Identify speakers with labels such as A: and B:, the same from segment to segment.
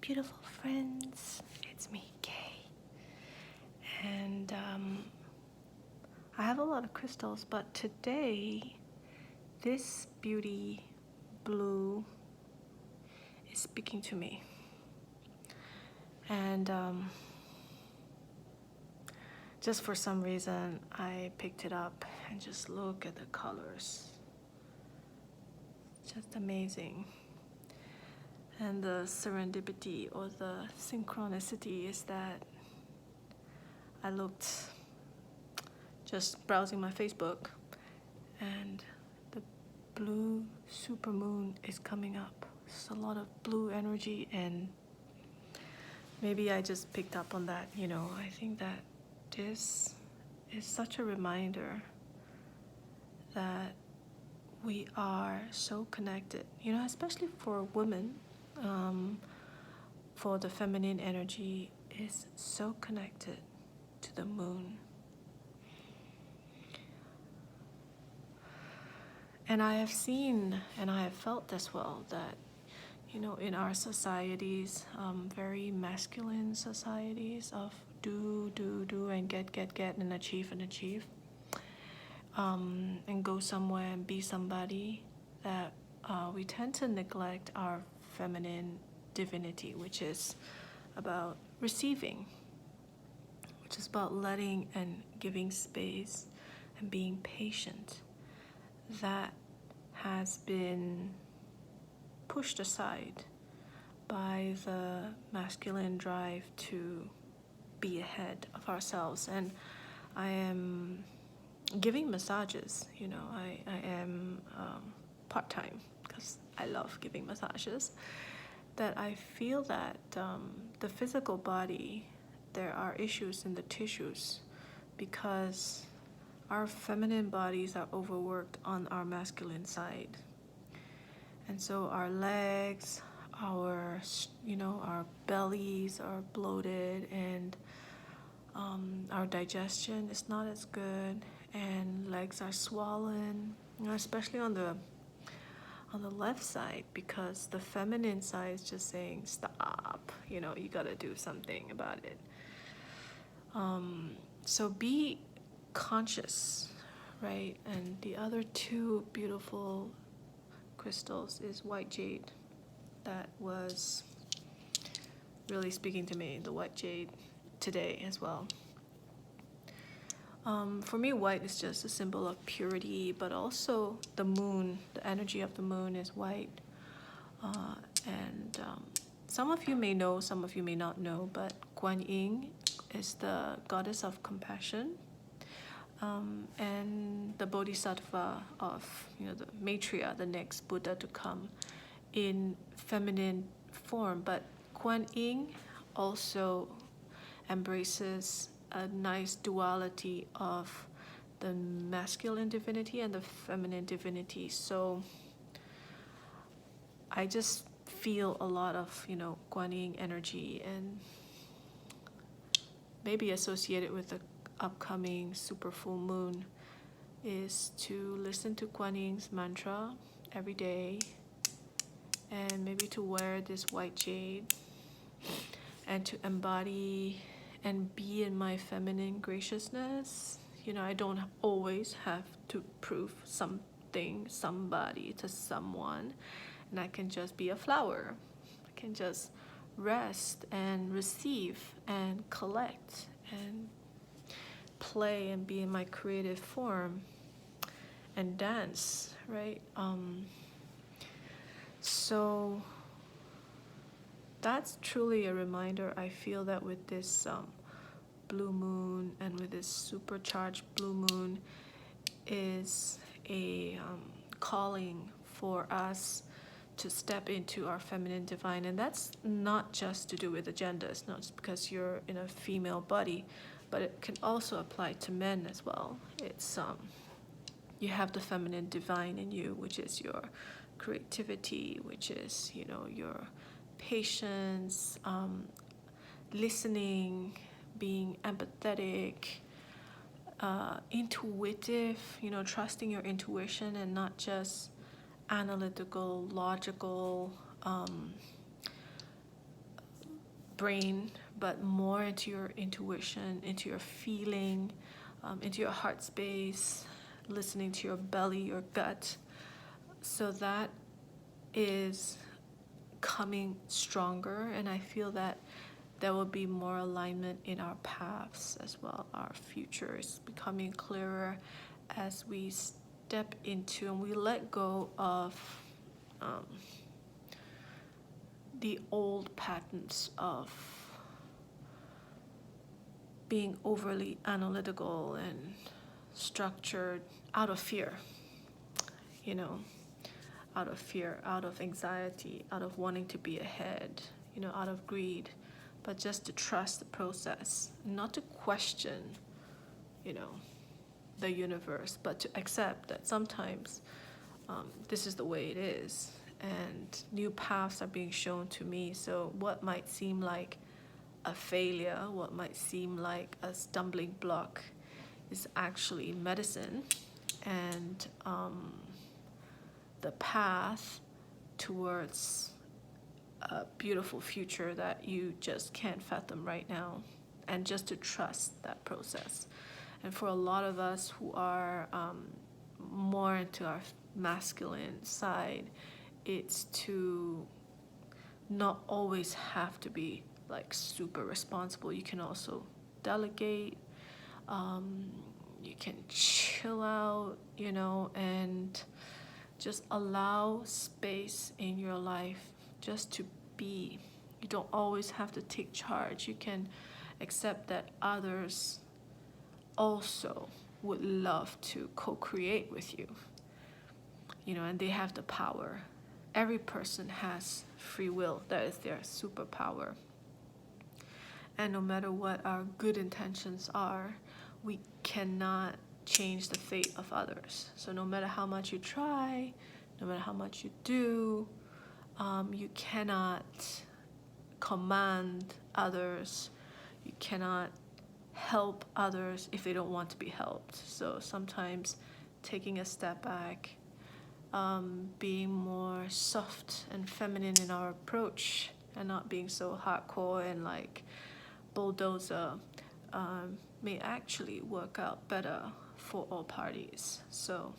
A: beautiful friends. It's me, Kay. And I have a lot of crystals, but today, this beauty blue is speaking to me. And just for some reason, I picked it up and just look at the colors. Just amazing. And the serendipity or the synchronicity is that I looked just browsing my Facebook and the blue supermoon is coming up. It's a lot of blue energy, and maybe I just picked up on that. I think that this is such a reminder that we are so connected, especially for women. For the feminine energy is so connected to the moon. And I have seen and I have felt as well that, in our societies, very masculine societies of do, and get, and achieve, and go somewhere and be somebody, that we tend to neglect our feminine divinity, which is about receiving, which is about letting and giving space and being patient. That has been pushed aside by the masculine drive to be ahead of ourselves. And I am giving massages. I am part-time because I love giving massages. That I feel that the physical body, there are issues in the tissues because our feminine bodies are overworked on our masculine side. And so our legs, our bellies are bloated, and our digestion is not as good, and legs are swollen, especially on the left side, because the feminine side is just saying stop, you gotta do something about it. So be conscious, right? And the other two beautiful crystals is white jade. That was really speaking to me, the white jade, today as well. For me, white is just a symbol of purity, but also the moon, the energy of the moon is white. And some of you may know, some of you may not know, but Guan Yin is the goddess of compassion, and the bodhisattva of, the maitreya, the next Buddha to come in feminine form. But Guan Yin also embraces a nice duality of the masculine divinity and the feminine divinity. So I just feel a lot of, Guan Yin energy, and maybe associated with the upcoming super full moon is to listen to Guan Yin's mantra every day, and maybe to wear this white jade and to embody and be in my feminine graciousness. I don't always have to prove somebody to someone, and I can just be a flower. I can just rest and receive and collect and play and be in my creative form and dance, right? So that's truly a reminder. I feel that with this blue moon, and with this supercharged blue moon, is a calling for us to step into our feminine divine. And that's not just to do with the gender. It's not just because you're in a female body, but it can also apply to men as well. It's you have the feminine divine in you, which is your creativity, which is, your patience, listening, being empathetic, intuitive, trusting your intuition and not just analytical, logical, brain, but more into your intuition, into your feeling, into your heart space, listening to your belly, your gut. So that is coming stronger, and I feel that there will be more alignment in our paths as well. Our future is becoming clearer as we step into and we let go of the old patterns of being overly analytical and structured out of fear, out of fear, out of anxiety, out of wanting to be ahead, out of greed, but just to trust the process, not to question, the universe, but to accept that sometimes this is the way it is, and new paths are being shown to me. So what might seem like a failure, what might seem like a stumbling block, is actually medicine, and the path towards a beautiful future that you just can't fathom right now, and just to trust that process. And for a lot of us who are more into our masculine side, it's to not always have to be like super responsible. You can also delegate, you can chill out, and just allow space in your life just to be. You don't always have to take charge. You can accept that others also would love to co-create with you, and they have the power. Every person has free will. That is their superpower. And no matter what our good intentions are, we cannot change the fate of others. So no matter how much you try, no matter how much you do, you cannot command others. You cannot help others if they don't want to be helped. So sometimes taking a step back, being more soft and feminine in our approach, and not being so hardcore and like bulldozer, may actually work out better for all parties. So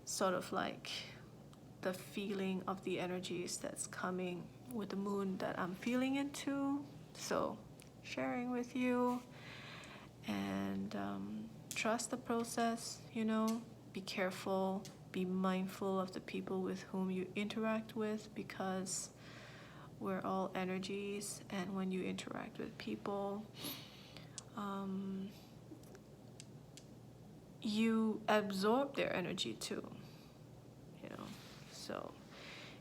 A: sort of like the feeling of the energies that's coming with the moon that I'm feeling into. So sharing with you, and trust the process, be careful, be mindful of the people with whom you interact with, because we're all energies, and when you interact with people, you absorb their energy too, so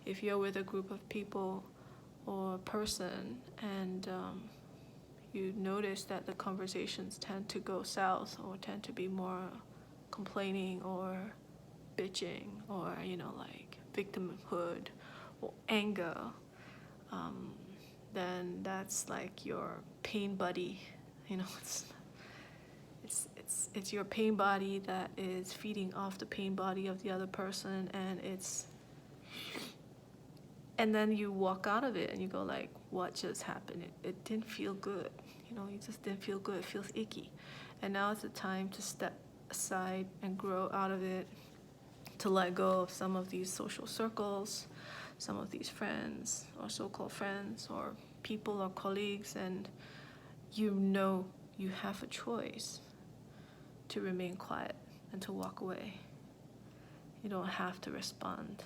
A: if you're with a group of people or a person, and you notice that the conversations tend to go south, or tend to be more complaining or bitching, or like victimhood or anger, then that's like your pain buddy. It's your pain body that is feeding off the pain body of the other person, and then you walk out of it and you go like, what just happened? It didn't feel good. You just didn't feel good. It feels icky. And now it's the time to step aside and grow out of it, to let go of some of these social circles, some of these friends or so-called friends or people or colleagues, and you have a choice to remain quiet and to walk away. You don't have to respond.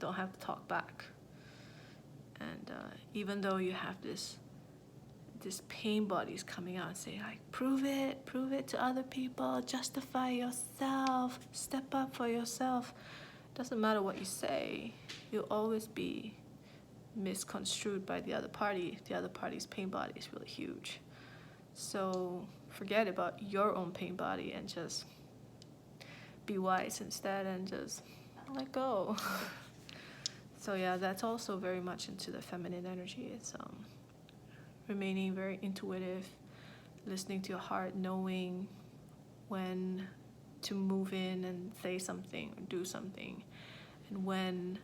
A: Don't have to talk back. And even though you have this pain bodies coming out and say like, prove it to other people, justify yourself, step up for yourself. Doesn't matter what you say, you'll always be misconstrued by the other party. The other party's pain body is really huge. So forget about your own pain body and just be wise instead, and just let go. So yeah, that's also very much into the feminine energy. It's remaining very intuitive, listening to your heart, knowing when to move in and say something or do something, and when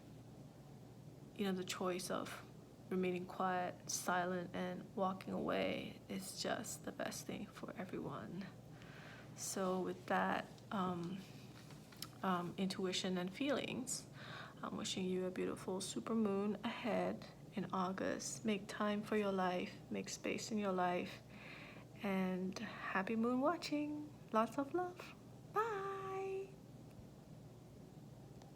A: the choice of remaining quiet, silent, and walking away is just the best thing for everyone. So with that intuition and feelings, I'm wishing you a beautiful supermoon ahead in August. Make time for your life, make space in your life, and happy moon watching. Lots of love.